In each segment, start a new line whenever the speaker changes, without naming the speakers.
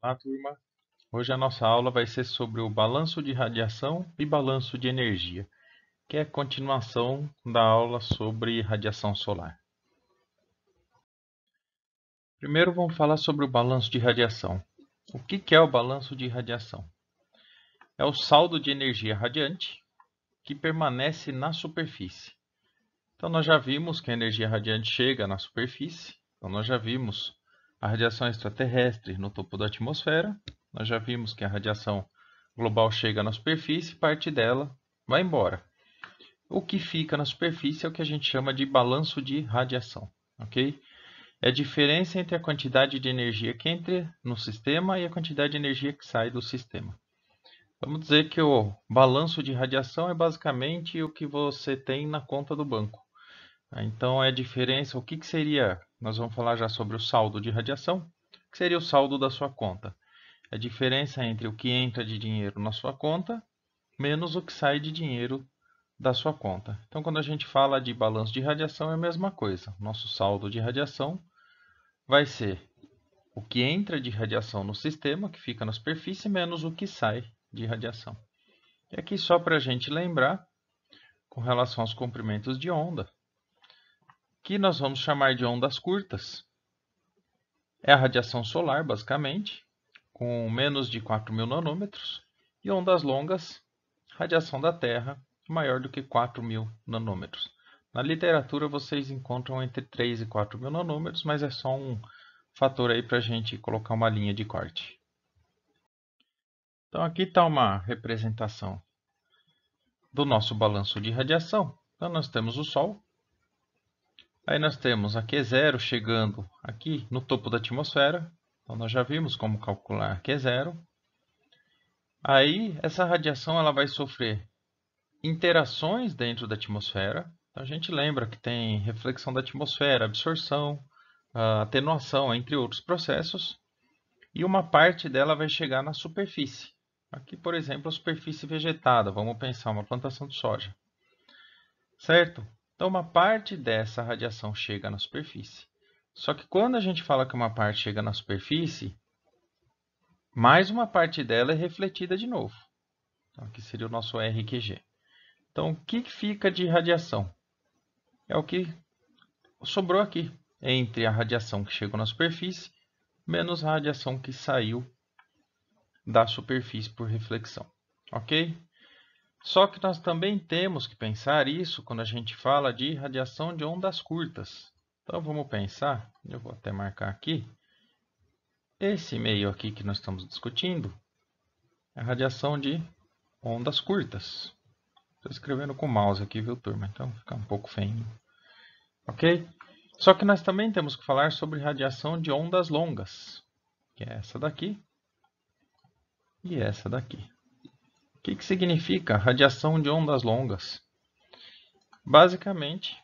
Olá, turma. Hoje a nossa aula vai ser sobre o balanço de radiação e balanço de energia, que é a continuação da aula sobre radiação solar. Primeiro vamos falar sobre o balanço de radiação. O que é o balanço de radiação? É o saldo de energia radiante que permanece na superfície. Então nós já vimos que a energia radiante chega na superfície, então nós já vimos a radiação extraterrestre no topo da atmosfera, nós já vimos que a radiação global chega na superfície, parte dela vai embora. O que fica na superfície é o que a gente chama de balanço de radiação, ok? É a diferença entre a quantidade de energia que entra no sistema e a quantidade de energia que sai do sistema. Vamos dizer que o balanço de radiação é basicamente o que você tem na conta do banco. Então, é a diferença, o que seria, nós vamos falar já sobre o saldo de radiação, o que seria o saldo da sua conta? É a diferença entre o que entra de dinheiro na sua conta, menos o que sai de dinheiro da sua conta. Então, quando a gente fala de balanço de radiação, é a mesma coisa. Nosso saldo de radiação vai ser o que entra de radiação no sistema, que fica na superfície, menos o que sai de radiação. E aqui só para a gente lembrar, com relação aos comprimentos de onda, que nós vamos chamar de ondas curtas. É a radiação solar, basicamente, com menos de 4.000 nanômetros, e ondas longas, radiação da Terra, maior do que 4.000 nanômetros. Na literatura vocês encontram entre 3 e 4.000 nanômetros, mas é só um fator aí para a gente colocar uma linha de corte. Então aqui está uma representação do nosso balanço de radiação. Então nós temos o Sol. Aí nós temos a Q0 chegando aqui no topo da atmosfera. Então nós já vimos como calcular Q0. Aí essa radiação ela vai sofrer interações dentro da atmosfera. Então, a gente lembra que tem reflexão da atmosfera, absorção, atenuação, entre outros processos. E uma parte dela vai chegar na superfície. Aqui, por exemplo, a superfície vegetada. Vamos pensar uma plantação de soja. Certo? Então, uma parte dessa radiação chega na superfície. Só que quando a gente fala que uma parte chega na superfície, mais uma parte dela é refletida de novo. Então, aqui seria o nosso RQG. Então, o que fica de radiação? É o que sobrou aqui, entre a radiação que chegou na superfície, menos a radiação que saiu da superfície por reflexão. Ok? Só que nós também temos que pensar isso quando a gente fala de radiação de ondas curtas. Então, vamos pensar, eu vou até marcar aqui, esse meio aqui que nós estamos discutindo é a radiação de ondas curtas. Estou escrevendo com o mouse aqui, viu, turma? Então, fica um pouco feio. Ok? Só que nós também temos que falar sobre radiação de ondas longas, que é essa daqui e essa daqui. O que significa radiação de ondas longas? Basicamente,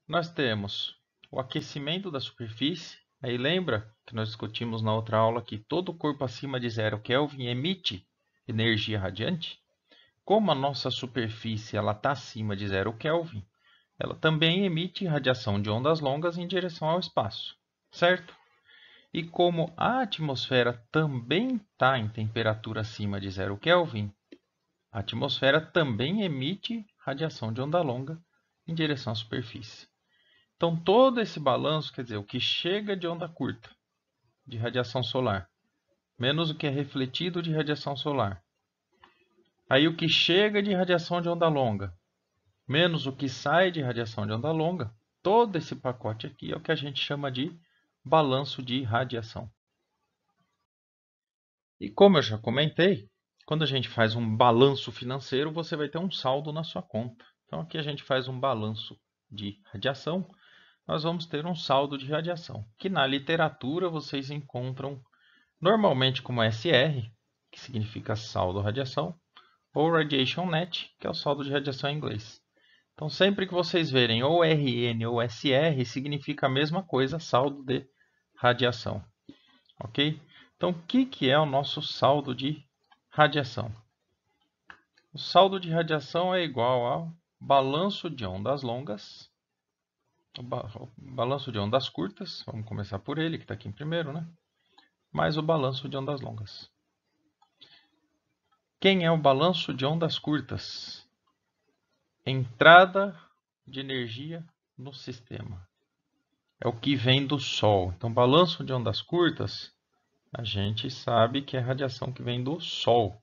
nós temos o aquecimento da superfície. Aí lembra que nós discutimos na outra aula que todo corpo acima de 0 Kelvin emite energia radiante? Como a nossa superfície está acima de 0 Kelvin, ela também emite radiação de ondas longas em direção ao espaço, certo? E como a atmosfera também está em temperatura acima de 0 Kelvin, a atmosfera também emite radiação de onda longa em direção à superfície. Então, todo esse balanço, quer dizer, o que chega de onda curta, de radiação solar, menos o que é refletido de radiação solar. Aí, o que chega de radiação de onda longa, menos o que sai de radiação de onda longa, todo esse pacote aqui é o que a gente chama de balanço de radiação. E como eu já comentei, quando a gente faz um balanço financeiro, você vai ter um saldo na sua conta. Então aqui a gente faz um balanço de radiação, nós vamos ter um saldo de radiação, que na literatura vocês encontram normalmente como SR, que significa saldo radiação, ou Radiation Net, que é o saldo de radiação em inglês. Então sempre que vocês verem ou RN ou SR, significa a mesma coisa, saldo de radiação. Ok? Então, o que é o nosso saldo de radiação? O saldo de radiação é igual ao balanço de ondas longas, o balanço de ondas curtas, vamos começar por ele, que está aqui em primeiro, né? mais o balanço de ondas longas. Quem é o balanço de ondas curtas? Entrada de energia no sistema. É o que vem do Sol. Então, balanço de ondas curtas, a gente sabe que é a radiação que vem do Sol.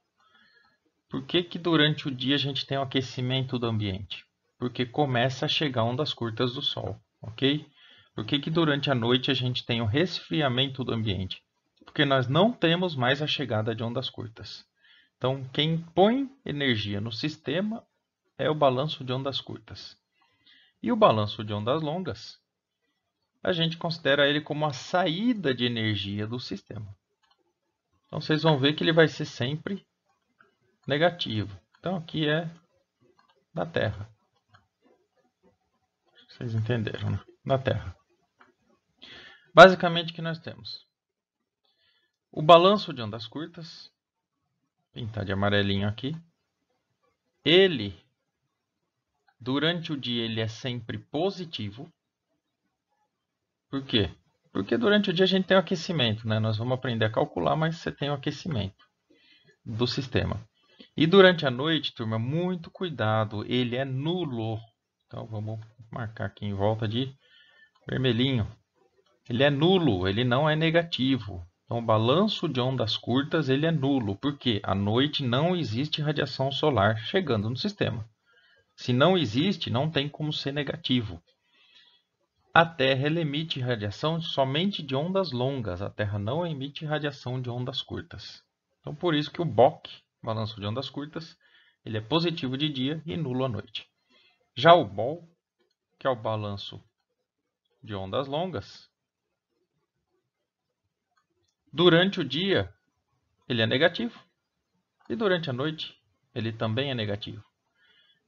Por que que durante o dia a gente tem o aquecimento do ambiente? Porque começa a chegar ondas curtas do Sol, ok? Por que que durante a noite a gente tem o resfriamento do ambiente? Porque nós não temos mais a chegada de ondas curtas. Então, quem põe energia no sistema é o balanço de ondas curtas. E o balanço de ondas longas, a gente considera ele como a saída de energia do sistema. Então, vocês vão ver que ele vai ser sempre negativo. Então, aqui é da Terra. Vocês entenderam, né? Da Terra. Basicamente, o que nós temos? O balanço de ondas curtas, pintar de amarelinho aqui. Ele, durante o dia, ele é sempre positivo. Por quê? Porque durante o dia a gente tem o aquecimento, né? Nós vamos aprender a calcular, mas você tem o aquecimento do sistema. E durante a noite, turma, muito cuidado, ele é nulo. Então vamos marcar aqui em volta de vermelhinho. Ele é nulo, ele não é negativo. Então o balanço de ondas curtas ele é nulo, porque à noite não existe radiação solar chegando no sistema. Se não existe, não tem como ser negativo. A Terra ela emite radiação somente de ondas longas, a Terra não emite radiação de ondas curtas. Então por isso que o BOC, balanço de ondas curtas, ele é positivo de dia e nulo à noite. Já o BOL, que é o balanço de ondas longas, durante o dia ele é negativo e durante a noite ele também é negativo.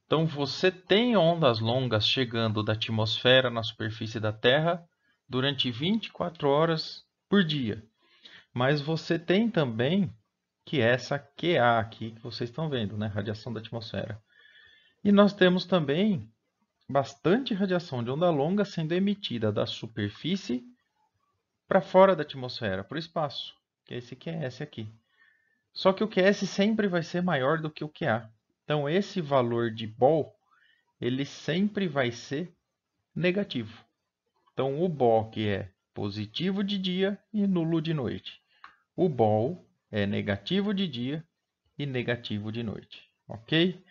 Então você tem ondas longas chegando da atmosfera na superfície da Terra durante 24 horas por dia. Mas você tem também que é essa QA aqui que vocês estão vendo, né? Radiação da atmosfera. E nós temos também bastante radiação de onda longa sendo emitida da superfície para fora da atmosfera, para o espaço, que é esse QS aqui. Só que o QS sempre vai ser maior do que o QA. Então esse valor de BOL, ele sempre vai ser negativo. Então o BOL que é positivo de dia e nulo de noite. O BOL é negativo de dia e negativo de noite, ok?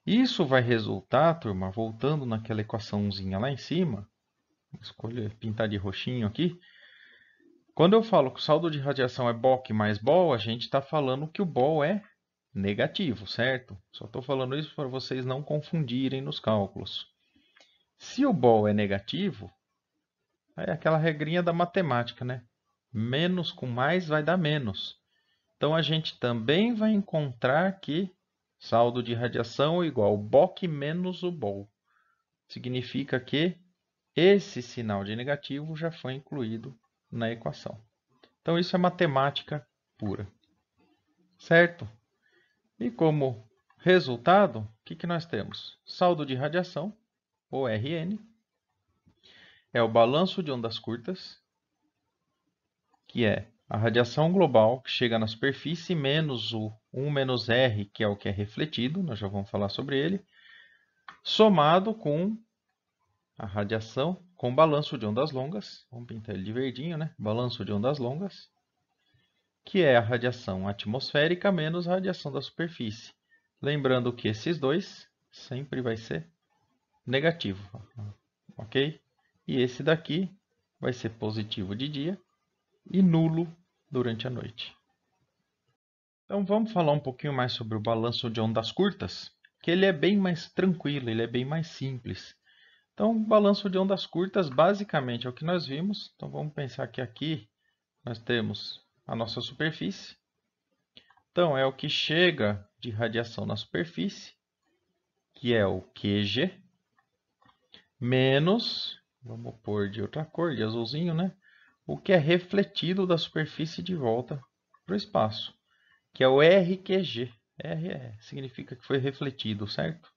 Isso vai resultar, turma, voltando naquela equaçãozinha lá em cima, vou escolher pintar de roxinho aqui. Quando eu falo que o saldo de radiação é BOC mais BOL, a gente está falando que o BOL é negativo, certo? Só estou falando isso para vocês não confundirem nos cálculos. Se o BOL é negativo, é aquela regrinha da matemática, né? Menos com mais vai dar menos. Então a gente também vai encontrar que saldo de radiação é igual BOC menos o BOL. Significa que esse sinal de negativo já foi incluído na equação. Então isso é matemática pura. Certo? E como resultado, o que nós temos? Saldo de radiação, ou RN, é o balanço de ondas curtas, que é a radiação global que chega na superfície menos o 1 menos R, que é o que é refletido, nós já vamos falar sobre ele, somado com a radiação com balanço de ondas longas, vamos pintar ele de verdinho, né? Balanço de ondas longas, que é a radiação atmosférica menos a radiação da superfície. Lembrando que esses dois sempre vai ser negativo, ok? E esse daqui vai ser positivo de dia e nulo durante a noite. Então vamos falar um pouquinho mais sobre o balanço de ondas curtas, que ele é bem mais tranquilo, ele é bem mais simples. Então, o balanço de ondas curtas basicamente é o que nós vimos. Então vamos pensar que aqui nós temos a nossa superfície. Então é o que chega de radiação na superfície, que é o QG, menos, vamos pôr de outra cor, de azulzinho, né? O que é refletido da superfície de volta para o espaço, que é o RQG. R significa que foi refletido, certo?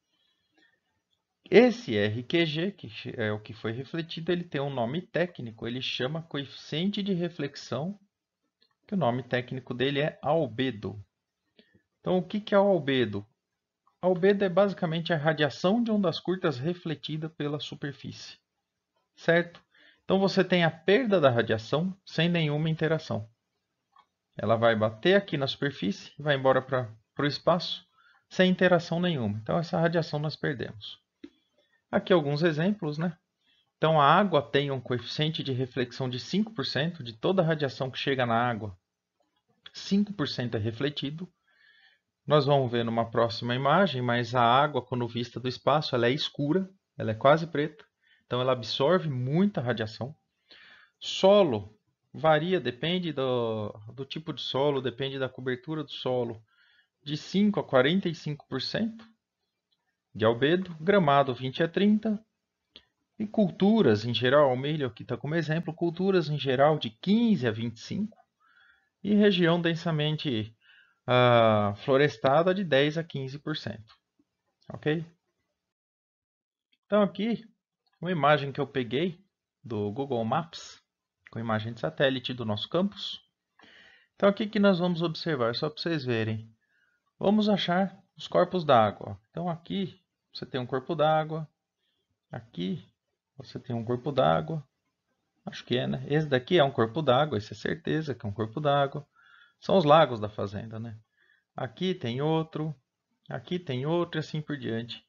Esse RQG, que é o que foi refletido, ele tem um nome técnico, ele chama coeficiente de reflexão, que o nome técnico dele é albedo. Então, o que é o albedo? Albedo é basicamente a radiação de ondas curtas refletida pela superfície, certo? Então, você tem a perda da radiação sem nenhuma interação. Ela vai bater aqui na superfície e vai embora para o espaço sem interação nenhuma. Então, essa radiação nós perdemos. Aqui alguns exemplos, né? Então, a água tem um coeficiente de reflexão de 5% de toda a radiação que chega na água. 5% é refletido. Nós vamos ver numa próxima imagem, mas a água, quando vista do espaço, ela é escura, ela é quase preta. Então, ela absorve muita radiação. Solo varia, depende do tipo de solo, depende da cobertura do solo, de 5% a 45% de albedo. Gramado, 20% a 30%. E culturas, em geral, o milho aqui está como exemplo, culturas em geral de 15% a 25%. E região densamente florestada de 10% a 15%. Ok? Então aqui, uma imagem que eu peguei do Google Maps, com imagem de satélite do nosso campus. Então aqui que nós vamos observar, só para vocês verem. Vamos achar os corpos d'água. Então aqui você tem um corpo d'água. Aqui você tem um corpo d'água. Acho que é, né? Esse daqui é um corpo d'água, isso é certeza que é um corpo d'água. São os lagos da fazenda, né? Aqui tem outro e assim por diante.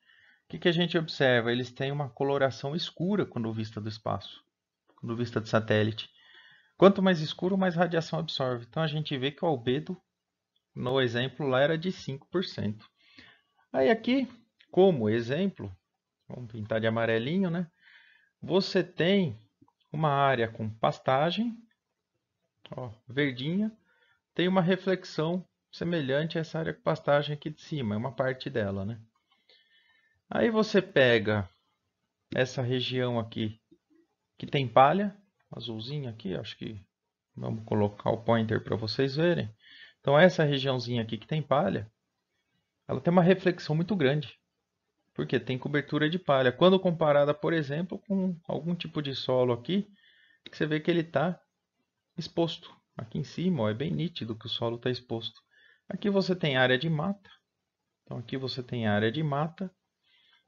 O que a gente observa? Eles têm uma coloração escura quando vista do espaço, quando vista de satélite. Quanto mais escuro, mais radiação absorve. Então a gente vê que o albedo, no exemplo lá, era de 5%. Aí aqui, como exemplo, vamos pintar de amarelinho, né? Você tem uma área com pastagem, ó, verdinha, tem uma reflexão semelhante a essa área com pastagem aqui de cima, é uma parte dela, né? Aí você pega essa região aqui que tem palha, azulzinho aqui, acho que vamos colocar o pointer para vocês verem. Então essa regiãozinha aqui que tem palha, ela tem uma reflexão muito grande, porque tem cobertura de palha. Quando comparada, por exemplo, com algum tipo de solo aqui, você vê que ele está exposto. Aqui em cima, ó, é bem nítido que o solo está exposto. Aqui você tem área de mata. Então aqui você tem área de mata.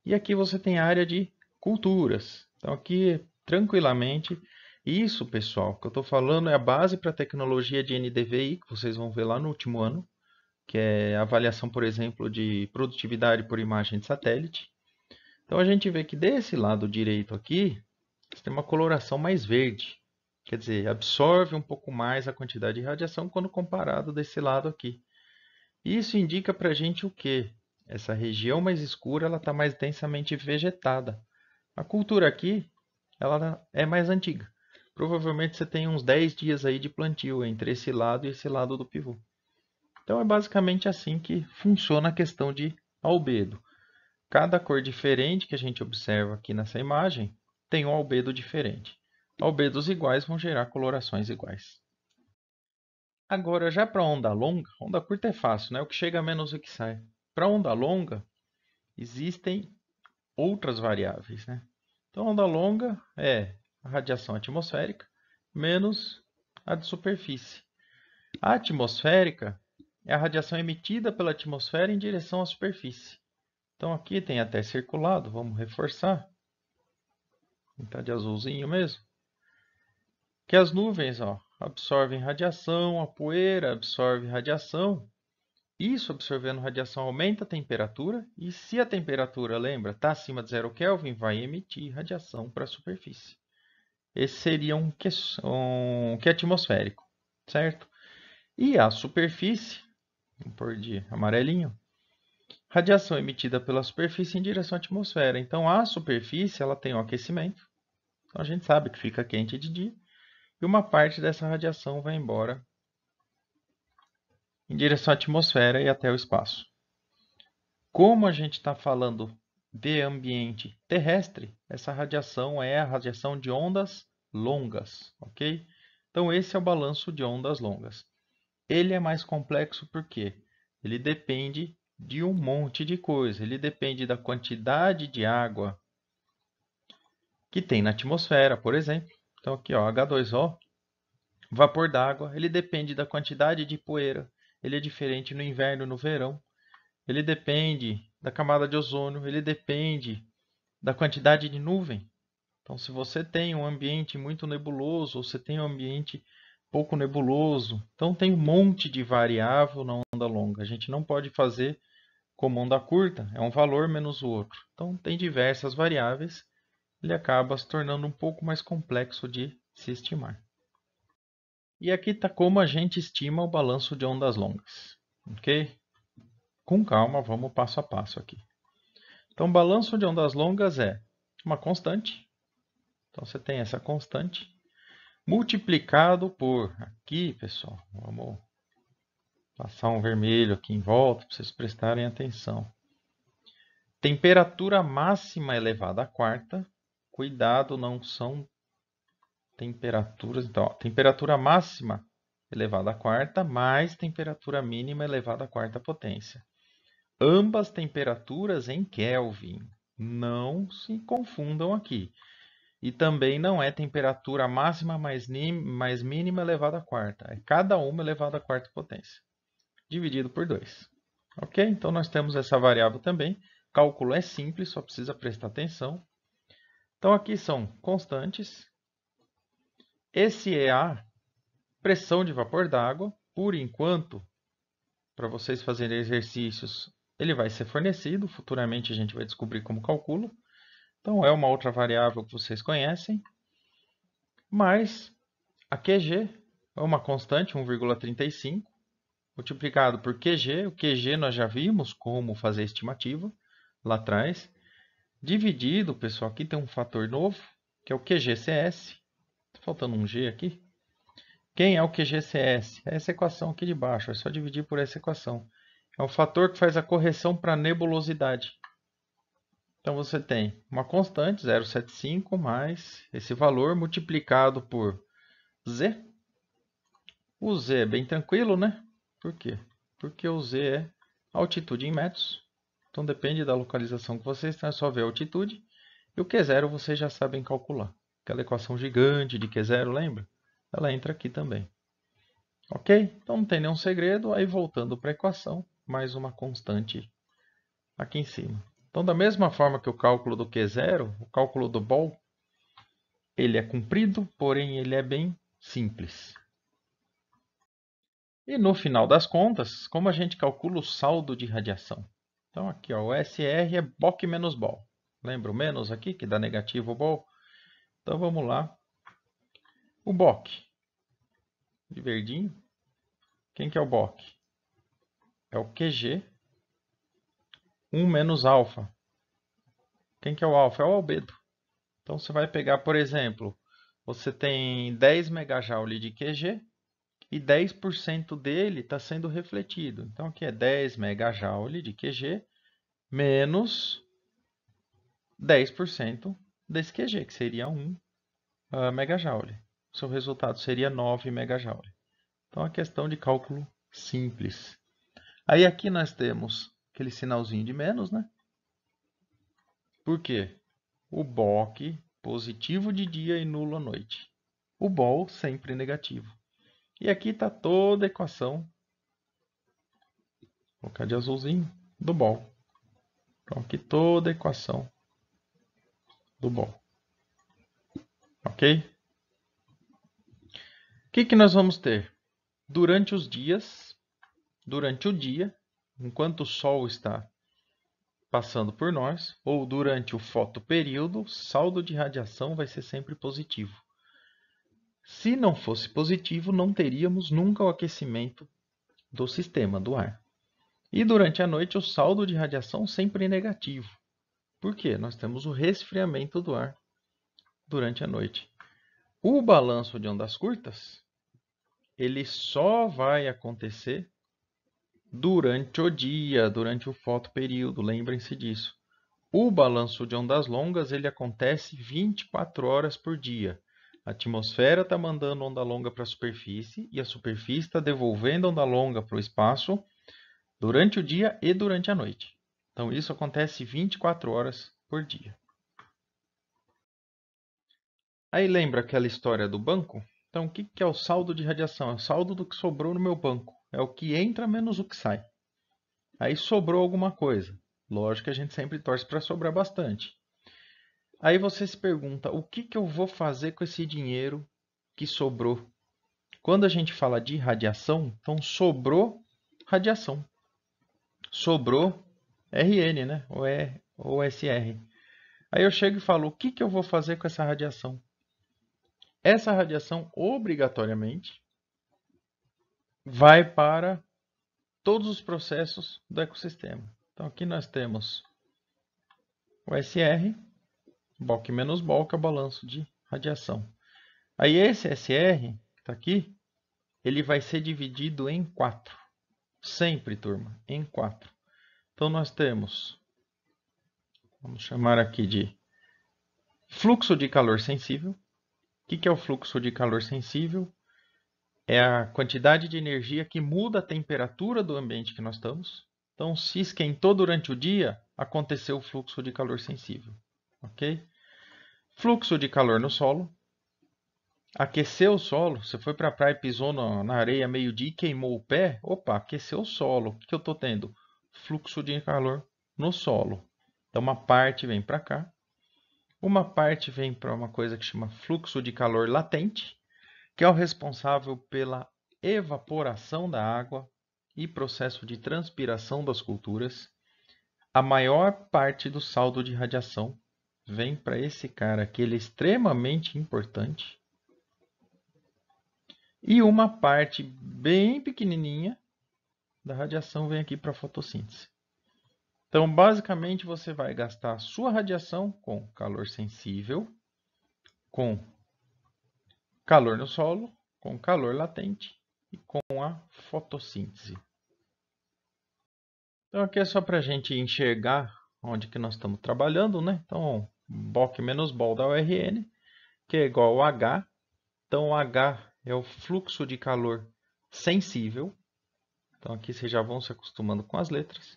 E aqui você tem área de culturas. Então aqui, tranquilamente, isso, pessoal, que eu estou falando é a base para a tecnologia de NDVI, que vocês vão ver lá no último ano, que é a avaliação, por exemplo, de produtividade por imagem de satélite. Então a gente vê que desse lado direito aqui, você tem uma coloração mais verde. Quer dizer, absorve um pouco mais a quantidade de radiação quando comparado desse lado aqui. Isso indica para a gente o quê? Essa região mais escura está mais densamente vegetada. A cultura aqui ela é mais antiga. Provavelmente você tem uns 10 dias aí de plantio entre esse lado e esse lado do pivô. Então é basicamente assim que funciona a questão de albedo. Cada cor diferente que a gente observa aqui nessa imagem tem um albedo diferente. Albedos iguais vão gerar colorações iguais. Agora, já para onda longa, onda curta é fácil, né? O que chega menos o que sai. Para onda longa, existem outras variáveis, né? Então, onda longa é a radiação atmosférica menos a de superfície. A atmosférica é a radiação emitida pela atmosfera em direção à superfície. Então, aqui tem até circulado, vamos reforçar. Está de azulzinho mesmo. Que as nuvens, ó, absorvem radiação, a poeira absorve radiação. Isso, absorvendo radiação, aumenta a temperatura. E se a temperatura, lembra, está acima de 0 Kelvin, vai emitir radiação para a superfície. Esse seria um que atmosférico, certo? E a superfície, vamos pôr de amarelinho, radiação emitida pela superfície em direção à atmosfera. Então, a superfície ela tem um aquecimento. Então, a gente sabe que fica quente de dia. E uma parte dessa radiação vai embora em direção à atmosfera e até o espaço. Como a gente está falando de ambiente terrestre, essa radiação é a radiação de ondas longas, ok? Então esse é o balanço de ondas longas. Ele é mais complexo porque ele depende de um monte de coisa. Ele depende da quantidade de água que tem na atmosfera, por exemplo. Então aqui, ó, H2O Vapor d'água, ele depende da quantidade de poeira. Ele é diferente no inverno e no verão. Ele depende da camada de ozônio. Ele depende da quantidade de nuvem. Então, se você tem um ambiente muito nebuloso, ou você tem um ambiente pouco nebuloso, então tem um monte de variável na onda longa. A gente não pode fazer como onda curta, é um valor menos o outro. Então, tem diversas variáveis, ele acaba se tornando um pouco mais complexo de se estimar. E aqui está como a gente estima o balanço de ondas longas, ok? Com calma, vamos passo a passo aqui. Então, o balanço de ondas longas é uma constante. Então, você tem essa constante multiplicado por, aqui, pessoal, vamos passar um vermelho aqui em volta para vocês prestarem atenção. Temperatura máxima elevada à quarta. Cuidado, não são temperaturas. Então, ó, temperatura máxima elevada à quarta mais temperatura mínima elevada à quarta potência. Ambas temperaturas em Kelvin. Não se confundam aqui. E também não é temperatura máxima mais mínima elevada à quarta. É cada uma elevada à quarta potência. Dividido por 2. Ok? Então, nós temos essa variável também. O cálculo é simples, só precisa prestar atenção. Então, aqui são constantes. Esse é a pressão de vapor d'água. Por enquanto, para vocês fazerem exercícios, ele vai ser fornecido. Futuramente, a gente vai descobrir como calcula. Então, é uma outra variável que vocês conhecem. Mas a QG é uma constante, 1,35, multiplicado por QG. O QG nós já vimos como fazer estimativa lá atrás. Dividido, pessoal, aqui tem um fator novo, que é o QGCS. Está faltando um G aqui. Quem é o QGCS? É essa equação aqui de baixo, é só dividir por essa equação. É um fator que faz a correção para nebulosidade. Então, você tem uma constante, 0,75, mais esse valor multiplicado por Z. O Z é bem tranquilo, né? Por quê? Porque o Z é altitude em metros. Então, depende da localização que você está, é só ver a altitude. E o Q0 vocês já sabem calcular. Aquela equação gigante de Q0, lembra? Ela entra aqui também. Ok? Então, não tem nenhum segredo. Aí, voltando para a equação, mais uma constante aqui em cima. Então, da mesma forma que o cálculo do Q0, o cálculo do BOL, ele é comprido, porém ele é bem simples. E no final das contas, como a gente calcula o saldo de radiação? Então, aqui, ó, o SR é BOC menos BOL. Lembra o menos aqui, que dá negativo o BOL? Então, vamos lá. O BOC, de verdinho. Quem que é o BOC? É o QG, 1 menos alfa. Quem que é o alfa? É o albedo. Então, você vai pegar, por exemplo, você tem 10 megajoule de QG e 10% dele está sendo refletido. Então, aqui é 10 megajoule de QG menos 10% desse QG, que seria 1 megajoule. O seu resultado seria 9 megajoule. Então, é uma questão de cálculo simples. Aí, aqui nós temos aquele sinalzinho de menos, né? Por quê? O BOC positivo de dia e nulo à noite. O BOL sempre negativo. E aqui está toda a equação, vou colocar de azulzinho, do BOL. Então, aqui toda a equação do BOL. Ok? O que nós vamos ter? Durante os dias, durante o dia, enquanto o Sol está passando por nós, ou durante o fotoperíodo, o saldo de radiação vai ser sempre positivo. Se não fosse positivo, não teríamos nunca o aquecimento do sistema, do ar. E durante a noite, o saldo de radiação sempre é negativo. Por quê? Nós temos o resfriamento do ar durante a noite. O balanço de ondas curtas, ele só vai acontecer durante o dia, durante o fotoperíodo, lembrem-se disso. O balanço de ondas longas, ele acontece 24 horas por dia. A atmosfera está mandando onda longa para a superfície e a superfície está devolvendo onda longa para o espaço durante o dia e durante a noite. Então, isso acontece 24 horas por dia. Aí lembra aquela história do banco? Então, o que é o saldo de radiação? É o saldo do que sobrou no meu banco. É o que entra menos o que sai. Aí sobrou alguma coisa. Lógico que a gente sempre torce para sobrar bastante. Aí você se pergunta, o que eu vou fazer com esse dinheiro que sobrou? Quando a gente fala de radiação, então sobrou radiação. Sobrou RN, né? Ou SR. Aí eu chego e falo, o que eu vou fazer com essa radiação? Essa radiação, obrigatoriamente, vai para todos os processos do ecossistema. Então aqui nós temos o SR, Bulk menos Bulk, é o balanço de radiação. Aí esse SR, que está aqui, ele vai ser dividido em 4. Sempre, turma, em 4. Então nós temos, vamos chamar aqui de fluxo de calor sensível. O que é o fluxo de calor sensível? É a quantidade de energia que muda a temperatura do ambiente que nós estamos. Então, se esquentou durante o dia, aconteceu o fluxo de calor sensível. Ok? Fluxo de calor no solo. Aqueceu o solo. Você foi para a praia e pisou na areia meio-dia e queimou o pé. Opa, aqueceu o solo. O que eu estou tendo? Fluxo de calor no solo. Então, uma parte vem para cá. Uma parte vem para uma coisa que chama fluxo de calor latente, que é o responsável pela evaporação da água e processo de transpiração das culturas. A maior parte do saldo de radiação vem para esse cara aqui, ele é extremamente importante. E uma parte bem pequenininha da radiação vem aqui para a fotossíntese. Então, basicamente, você vai gastar a sua radiação com calor sensível, com calor no solo, com calor latente e com a fotossíntese. Então, aqui é só para a gente enxergar onde que nós estamos trabalhando, né? Então, BOC menos BOL dá o RN, que é igual a H. Então, o H é o fluxo de calor sensível. Então, aqui vocês já vão se acostumando com as letras.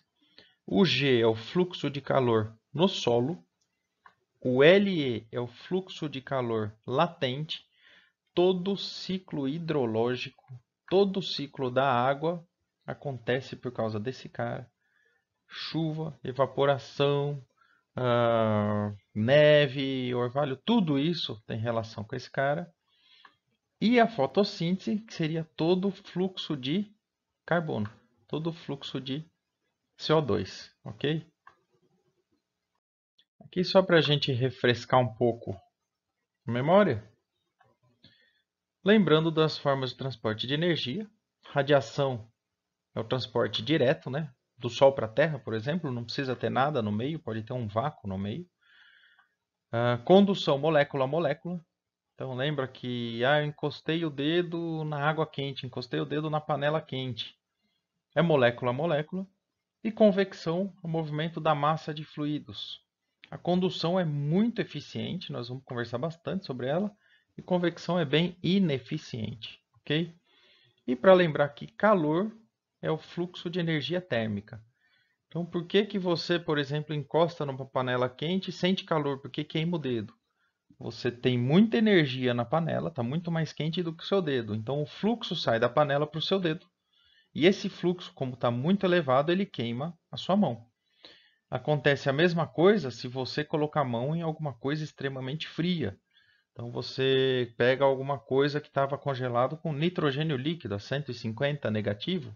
O G é o fluxo de calor no solo. O LE é o fluxo de calor latente. Todo ciclo hidrológico, todo ciclo da água acontece por causa desse cara. Chuva, evaporação, neve, orvalho, tudo isso tem relação com esse cara. E a fotossíntese, que seria todo o fluxo de carbono, todo o fluxo de CO2, ok? Aqui só para a gente refrescar um pouco a memória. Lembrando das formas de transporte de energia, radiação é o transporte direto, né? Do Sol para a Terra, por exemplo, não precisa ter nada no meio, pode ter um vácuo no meio. Condução molécula a molécula. Então lembra que eu encostei o dedo na água quente, encostei o dedo na panela quente. É molécula a molécula. E convecção, o movimento da massa de fluidos. A condução é muito eficiente, nós vamos conversar bastante sobre ela. E convecção é bem ineficiente, ok? E para lembrar que calor é o fluxo de energia térmica. Então, por que você, por exemplo, encosta numa panela quente e sente calor? Porque queima o dedo. Você tem muita energia na panela, está muito mais quente do que o seu dedo. Então, o fluxo sai da panela para o seu dedo. E esse fluxo, como está muito elevado, ele queima a sua mão. Acontece a mesma coisa se você colocar a mão em alguma coisa extremamente fria. Então, você pega alguma coisa que estava congelado com nitrogênio líquido a 150 negativo,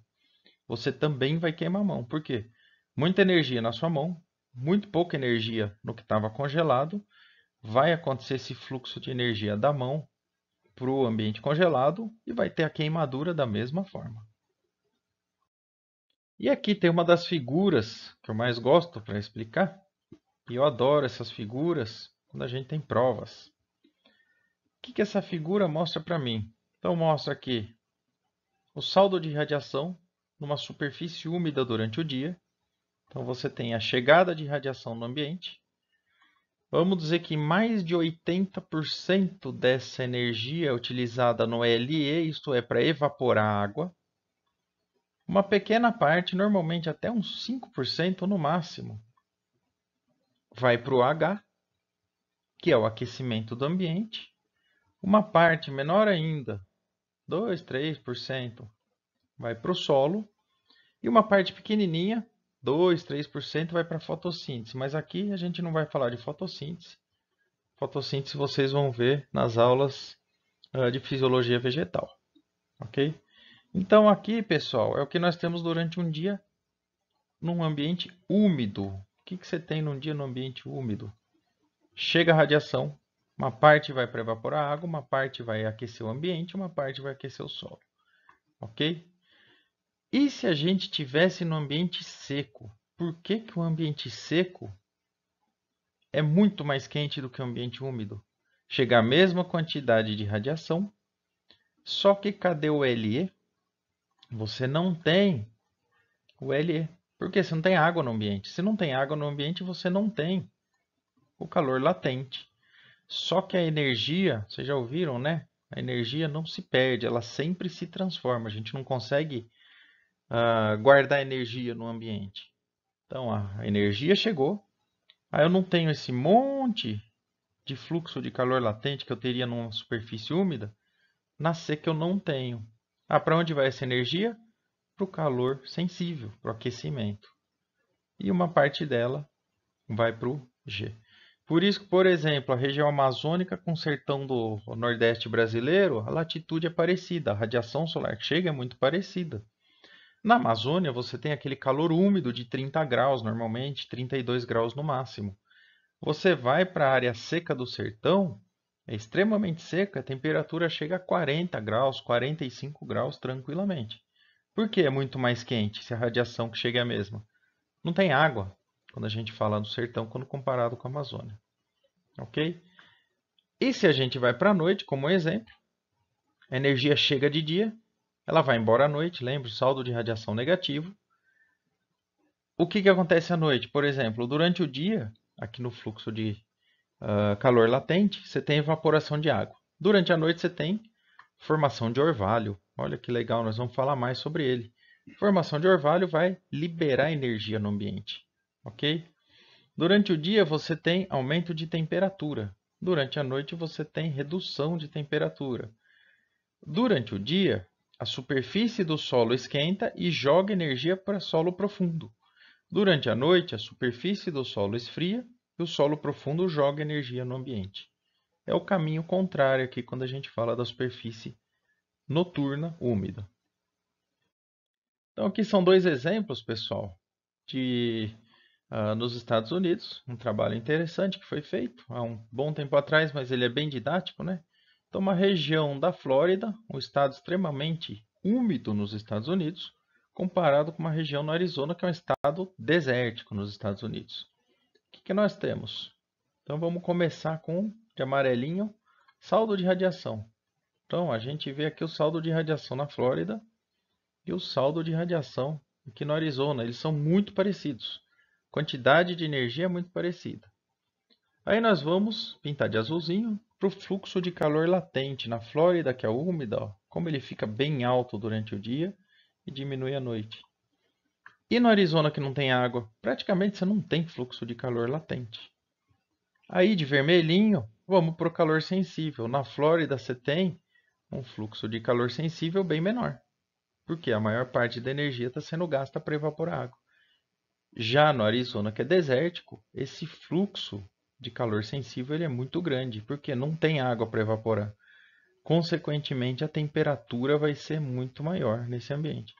você também vai queimar a mão. Por quê? Muita energia na sua mão, muito pouca energia no que estava congelado. Vai acontecer esse fluxo de energia da mão para o ambiente congelado e vai ter a queimadura da mesma forma. E aqui tem uma das figuras que eu mais gosto para explicar. E eu adoro essas figuras quando a gente tem provas. O que essa figura mostra para mim? Então mostra aqui o saldo de radiação numa superfície úmida durante o dia. Então você tem a chegada de radiação no ambiente. Vamos dizer que mais de 80% dessa energia é utilizada no LE, isto é, para evaporar a água. Uma pequena parte, normalmente até uns 5% no máximo, vai para o H, que é o aquecimento do ambiente. Uma parte menor ainda, 2, 3%, vai para o solo. E uma parte pequenininha, 2, 3%, vai para a fotossíntese. Mas aqui a gente não vai falar de fotossíntese. Fotossíntese vocês vão ver nas aulas de fisiologia vegetal. Ok? Então aqui, pessoal, é o que nós temos durante um dia num ambiente úmido. O que você tem num dia no ambiente úmido? Chega a radiação, uma parte vai para evaporar a água, uma parte vai aquecer o ambiente, uma parte vai aquecer o solo. Ok? E se a gente tivesse no ambiente seco? Por que que o ambiente seco é muito mais quente do que o ambiente úmido? Chega a mesma quantidade de radiação, só que cadê o LE? Você não tem o LE. Por quê? Você não tem água no ambiente. Se não tem água no ambiente, você não tem o calor latente. Só que a energia, vocês já ouviram, né? A energia não se perde, ela sempre se transforma. A gente não consegue guardar energia no ambiente. Então, a energia chegou. Aí eu não tenho esse monte de fluxo de calor latente que eu teria numa superfície úmida. Na seca eu não tenho. Para onde vai essa energia? Para o calor sensível, para o aquecimento. E uma parte dela vai para o G. Por isso que, por exemplo, a região amazônica com o sertão do Nordeste brasileiro, a latitude é parecida, a radiação solar que chega é muito parecida. Na Amazônia, você tem aquele calor úmido de 30 graus, normalmente 32 graus no máximo. Você vai para a área seca do sertão, é extremamente seca, a temperatura chega a 40 graus, 45 graus tranquilamente. Por que é muito mais quente se a radiação que chega é a mesma? Não tem água quando a gente fala do sertão quando comparado com a Amazônia. Ok? E se a gente vai para a noite, como exemplo, a energia chega de dia, ela vai embora à noite, lembre, saldo de radiação negativo. O que acontece à noite? Por exemplo, durante o dia, aqui no fluxo de calor latente, você tem evaporação de água. Durante a noite você tem formação de orvalho. Olha que legal, nós vamos falar mais sobre ele. Formação de orvalho vai liberar energia no ambiente, ok? Durante o dia você tem aumento de temperatura. Durante a noite você tem redução de temperatura. Durante o dia, a superfície do solo esquenta e joga energia para solo profundo. Durante a noite, a superfície do solo esfria e o solo profundo joga energia no ambiente. É o caminho contrário aqui quando a gente fala da superfície noturna úmida. Então aqui são dois exemplos, pessoal, nos Estados Unidos, um trabalho interessante que foi feito há um bom tempo atrás, mas ele é bem didático, né? Então, uma região da Flórida, um estado extremamente úmido nos Estados Unidos, comparado com uma região no Arizona, que é um estado desértico nos Estados Unidos. O que nós temos? Então, vamos começar com, de amarelinho, saldo de radiação. Então, a gente vê aqui o saldo de radiação na Flórida e o saldo de radiação aqui no Arizona. Eles são muito parecidos. A quantidade de energia é muito parecida. Aí nós vamos pintar de azulzinho para o fluxo de calor latente na Flórida, que é úmida, ó, como ele fica bem alto durante o dia e diminui à noite. E no Arizona, que não tem água, praticamente você não tem fluxo de calor latente. Aí de vermelhinho, vamos para o calor sensível. Na Flórida você tem um fluxo de calor sensível bem menor, porque a maior parte da energia está sendo gasta para evaporar água. Já no Arizona, que é desértico, esse fluxo de calor sensível ele é muito grande, porque não tem água para evaporar. Consequentemente, a temperatura vai ser muito maior nesse ambiente.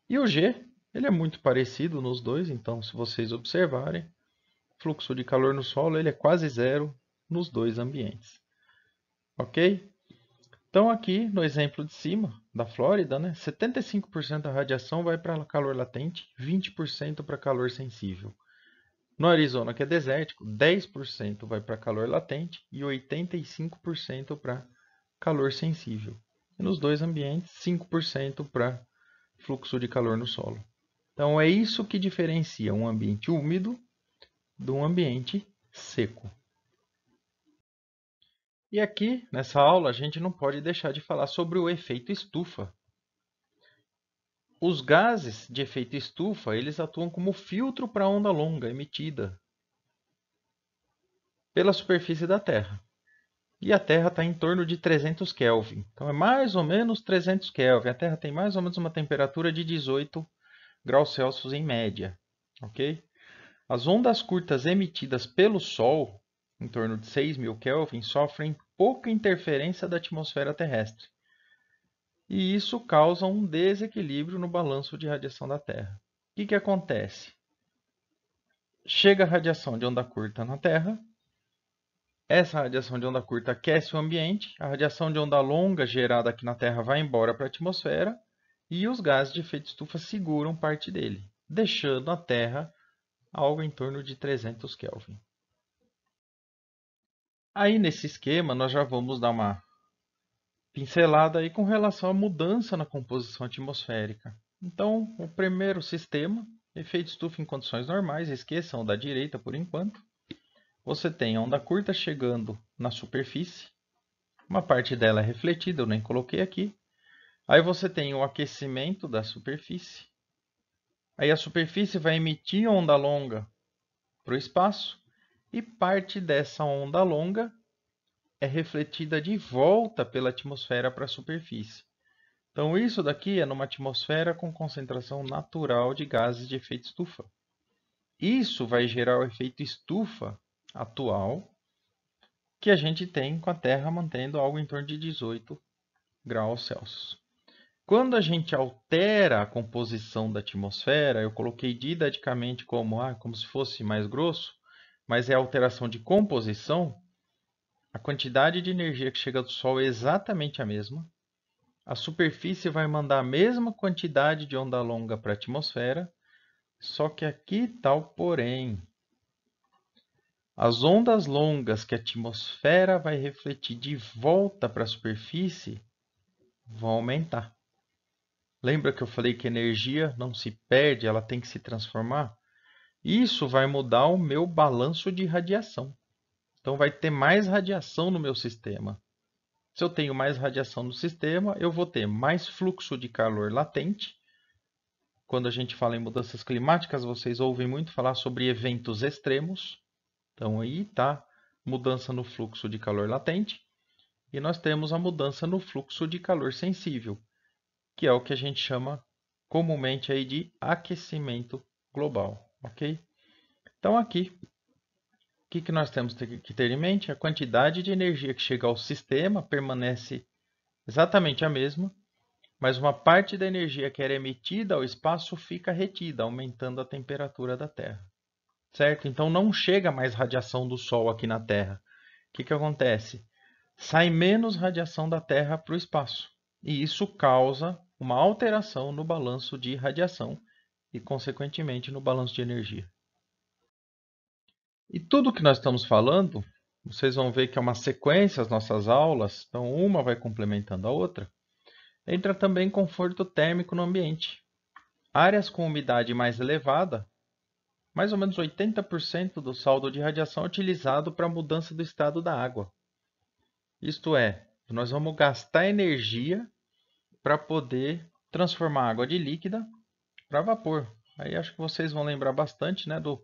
E o G, ele é muito parecido nos dois, então se vocês observarem, fluxo de calor no solo ele é quase zero nos dois ambientes. Ok? Então aqui no exemplo de cima, da Flórida, né, 75% da radiação vai para calor latente, 20% para calor sensível. No Arizona, que é desértico, 10% vai para calor latente e 85% para calor sensível. E nos dois ambientes, 5% para fluxo de calor no solo. Então é isso que diferencia um ambiente úmido de um ambiente seco. E aqui, nessa aula, a gente não pode deixar de falar sobre o efeito estufa. Os gases de efeito estufa, eles atuam como filtro para a onda longa emitida pela superfície da Terra. e a Terra está em torno de 300 Kelvin. Então é mais ou menos 300 Kelvin. A Terra tem mais ou menos uma temperatura de 18 graus Celsius em média. Ok? As ondas curtas emitidas pelo Sol, em torno de 6.000 Kelvin, sofrem pouca interferência da atmosfera terrestre. E isso causa um desequilíbrio no balanço de radiação da Terra. O que acontece? Chega a radiação de onda curta na Terra, essa radiação de onda curta aquece o ambiente, a radiação de onda longa gerada aqui na Terra vai embora para a atmosfera e os gases de efeito estufa seguram parte dele, deixando a Terra algo em torno de 300 Kelvin. Aí nesse esquema nós já vamos dar uma pincelada aí com relação à mudança na composição atmosférica. Então, o primeiro sistema, efeito estufa em condições normais, esqueçam da direita por enquanto. Você tem a onda curta chegando na superfície, uma parte dela é refletida, eu nem coloquei aqui. Aí você tem o aquecimento da superfície. Aí a superfície vai emitir onda longa para o espaço e parte dessa onda longa é refletida de volta pela atmosfera para a superfície. Então isso daqui é numa atmosfera com concentração natural de gases de efeito estufa. Isso vai gerar o efeito estufa atual que a gente tem com a Terra mantendo algo em torno de 18 graus Celsius. Quando a gente altera a composição da atmosfera, eu coloquei didaticamente como se fosse mais grosso, mas é alteração de composição, a quantidade de energia que chega do Sol é exatamente a mesma. A superfície vai mandar a mesma quantidade de onda longa para a atmosfera, só que aqui está o porém. As ondas longas que a atmosfera vai refletir de volta para a superfície vão aumentar. Lembra que eu falei que energia não se perde, ela tem que se transformar? Isso vai mudar o meu balanço de radiação. Então vai ter mais radiação no meu sistema. Se eu tenho mais radiação no sistema, eu vou ter mais fluxo de calor latente. Quando a gente fala em mudanças climáticas, vocês ouvem muito falar sobre eventos extremos. Então aí está mudança no fluxo de calor latente. E nós temos a mudança no fluxo de calor sensível, que é o que a gente chama comumente aí de aquecimento global, ok? Então aqui, o que nós temos que ter em mente? A quantidade de energia que chega ao sistema permanece exatamente a mesma, mas uma parte da energia que era emitida ao espaço fica retida, aumentando a temperatura da Terra. Certo? Então não chega mais radiação do Sol aqui na Terra. O que acontece? Sai menos radiação da Terra para o espaço. E isso causa uma alteração no balanço de radiação e, consequentemente, no balanço de energia. E tudo que nós estamos falando, vocês vão ver que é uma sequência as nossas aulas, então uma vai complementando a outra. Entra também conforto térmico no ambiente. Áreas com umidade mais elevada, mais ou menos 80% do saldo de radiação é utilizado para a mudança do estado da água. Isto é, nós vamos gastar energia para poder transformar a água de líquida para vapor. Aí acho que vocês vão lembrar bastante, né, do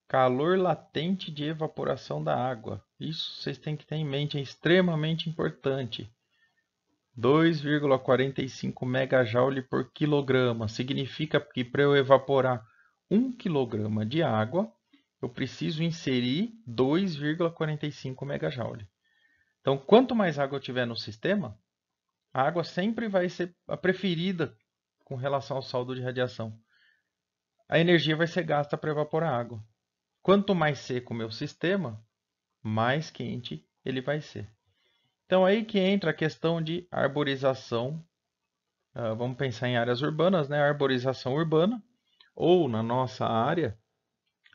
calor latente de evaporação da água. Isso vocês têm que ter em mente, é extremamente importante. 2,45 megajoule por quilograma. Significa que para eu evaporar 1 quilograma de água, eu preciso inserir 2,45 megajoule. Então, quanto mais água eu tiver no sistema, a água sempre vai ser a preferida com relação ao saldo de radiação. A energia vai ser gasta para evaporar a água. Quanto mais seco o meu sistema, mais quente ele vai ser. Então aí que entra a questão de arborização. Vamos pensar em áreas urbanas, né? Arborização urbana, ou na nossa área,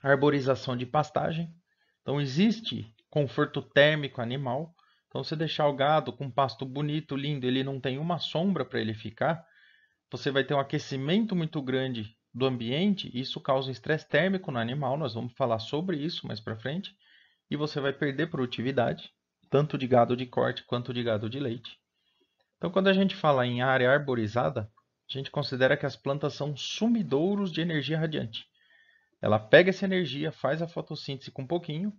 arborização de pastagem. Então existe conforto térmico animal. Então você deixar o gado com pasto bonito, lindo, ele não tem uma sombra para ele ficar, você vai ter um aquecimento muito grande do ambiente, isso causa estresse térmico no animal, nós vamos falar sobre isso mais para frente, e você vai perder produtividade, tanto de gado de corte quanto de gado de leite. Então, quando a gente fala em área arborizada, a gente considera que as plantas são sumidouros de energia radiante. Ela pega essa energia, faz a fotossíntese com um pouquinho,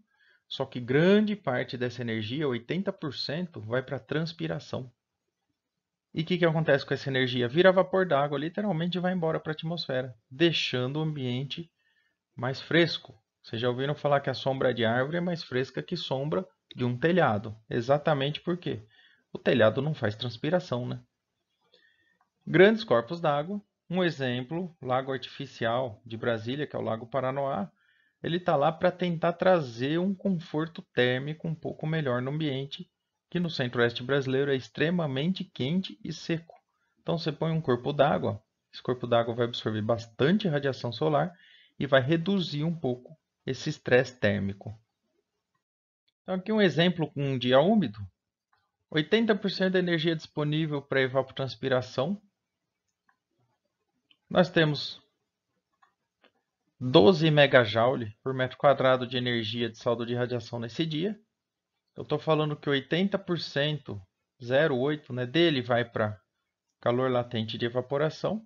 Só que grande parte dessa energia, 80%, vai para a transpiração. E o que acontece com essa energia? Vira vapor d'água, literalmente vai embora para a atmosfera, deixando o ambiente mais fresco. Vocês já ouviram falar que a sombra de árvore é mais fresca que sombra de um telhado. Exatamente por quê? O telhado não faz transpiração, né? Grandes corpos d'água. Um exemplo, lago artificial de Brasília, que é o Lago Paranoá. Ele está lá para tentar trazer um conforto térmico um pouco melhor no ambiente, que no centro-oeste brasileiro é extremamente quente e seco. Então você põe um corpo d'água, esse corpo d'água vai absorver bastante radiação solar e vai reduzir um pouco esse estresse térmico. Então aqui um exemplo com um dia úmido. 80% da energia disponível para evapotranspiração. Nós temos 12 megajoule por metro quadrado de energia de saldo de radiação nesse dia. Eu estou falando que 80%, 0,8, né, dele vai para calor latente de evaporação.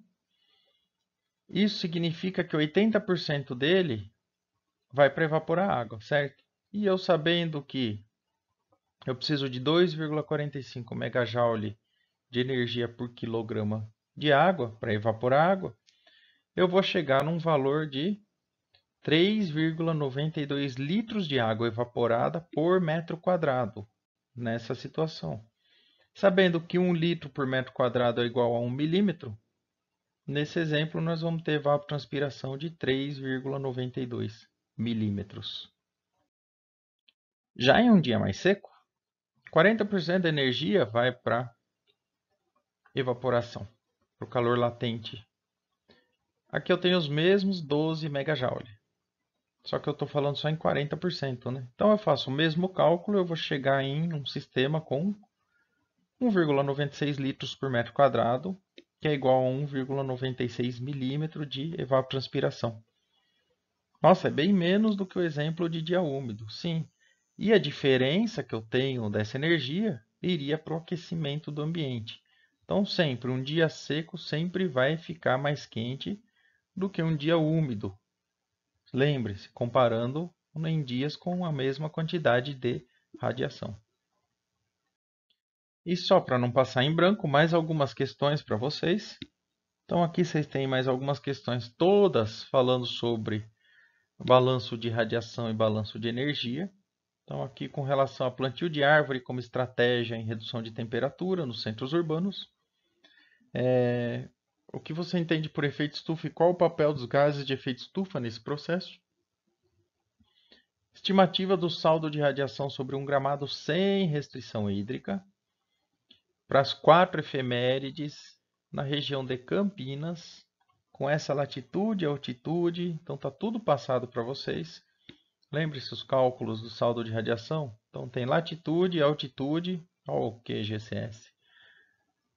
Isso significa que 80% dele vai para evaporar água, certo? E eu sabendo que eu preciso de 2,45 megajoule de energia por quilograma de água para evaporar água, eu vou chegar num valor de 3,92 litros de água evaporada por metro quadrado nessa situação. Sabendo que 1 litro por metro quadrado é igual a 1 milímetro, nesse exemplo nós vamos ter evapotranspiração de 3,92 milímetros. Já em um dia mais seco, 40% da energia vai para evaporação, para o calor latente. Aqui eu tenho os mesmos 12 megajoule. Só que eu estou falando só em 40%, né? Então eu faço o mesmo cálculo, eu vou chegar em um sistema com 1,96 litros por metro quadrado, que é igual a 1,96 milímetro de evapotranspiração. Nossa, é bem menos do que o exemplo de dia úmido, sim. E a diferença que eu tenho dessa energia iria para o aquecimento do ambiente. Então, sempre, um dia seco sempre vai ficar mais quente do que um dia úmido. Lembre-se, comparando em dias com a mesma quantidade de radiação. E só para não passar em branco, mais algumas questões para vocês. Então aqui vocês têm mais algumas questões, todas falando sobre balanço de radiação e balanço de energia. Então aqui com relação a plantio de árvore como estratégia em redução de temperatura nos centros urbanos. O que você entende por efeito estufa e qual o papel dos gases de efeito estufa nesse processo? Estimativa do saldo de radiação sobre um gramado sem restrição hídrica. Para as 4 efemérides na região de Campinas, com essa latitude e altitude. Então está tudo passado para vocês. Lembre-se os cálculos do saldo de radiação. Então tem latitude e altitude, olha o QGCS.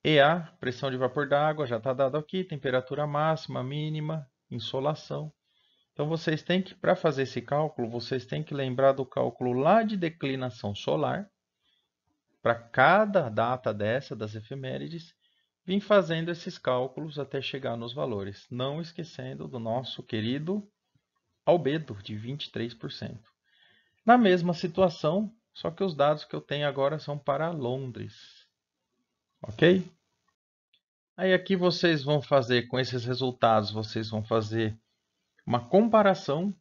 EA, pressão de vapor d'água, já está dado aqui, temperatura máxima, mínima, insolação. Então vocês têm que, para fazer esse cálculo, vocês têm que lembrar do cálculo lá de declinação solar, para cada data dessa, das efemérides, vim fazendo esses cálculos até chegar nos valores, não esquecendo do nosso querido albedo de 23%. Na mesma situação, só que os dados que eu tenho agora são para Londres. Ok? Aí aqui vocês vão fazer, com esses resultados, vocês vão fazer uma comparação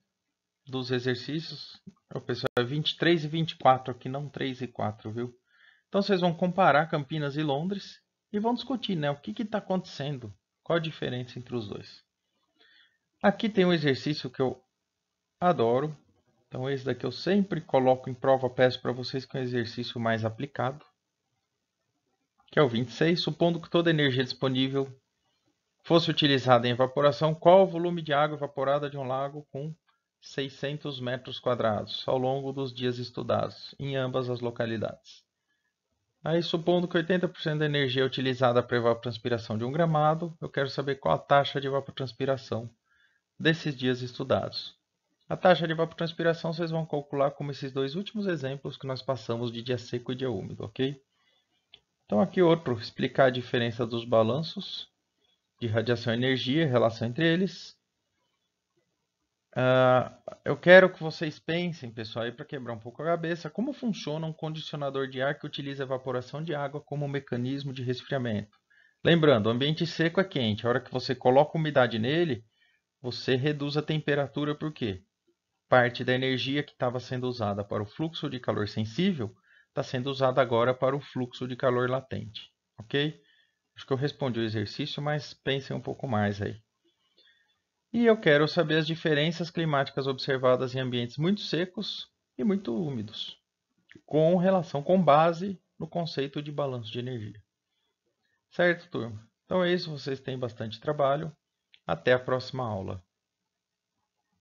dos exercícios. O pessoal é 23 e 24 aqui, não 3 e 4, viu? Então vocês vão comparar Campinas e Londres e vão discutir, né, o que está acontecendo, qual a diferença entre os dois. Aqui tem um exercício que eu adoro. Então esse daqui eu sempre coloco em prova, peço para vocês que é um exercício mais aplicado, que é o 26. Supondo que toda a energia disponível fosse utilizada em evaporação, qual o volume de água evaporada de um lago com 600 metros quadrados ao longo dos dias estudados, em ambas as localidades? Aí, supondo que 80% da energia é utilizada para a evapotranspiração de um gramado, eu quero saber qual a taxa de evapotranspiração desses dias estudados. A taxa de evapotranspiração vocês vão calcular como esses dois últimos exemplos que nós passamos de dia seco e dia úmido, ok? Então aqui outro, explicar a diferença dos balanços de radiação e energia, a relação entre eles. Eu quero que vocês pensem, pessoal, para quebrar um pouco a cabeça, como funciona um condicionador de ar que utiliza evaporação de água como mecanismo de resfriamento. Lembrando, o ambiente seco é quente. A hora que você coloca umidade nele, você reduz a temperatura, por quê? Parte da energia que estava sendo usada para o fluxo de calor sensível está sendo usada agora para o fluxo de calor latente. Ok? Acho que eu respondi o exercício, mas pensem um pouco mais aí. E eu quero saber as diferenças climáticas observadas em ambientes muito secos e muito úmidos, com base no conceito de balanço de energia. Certo, turma? Então é isso, vocês têm bastante trabalho. Até a próxima aula.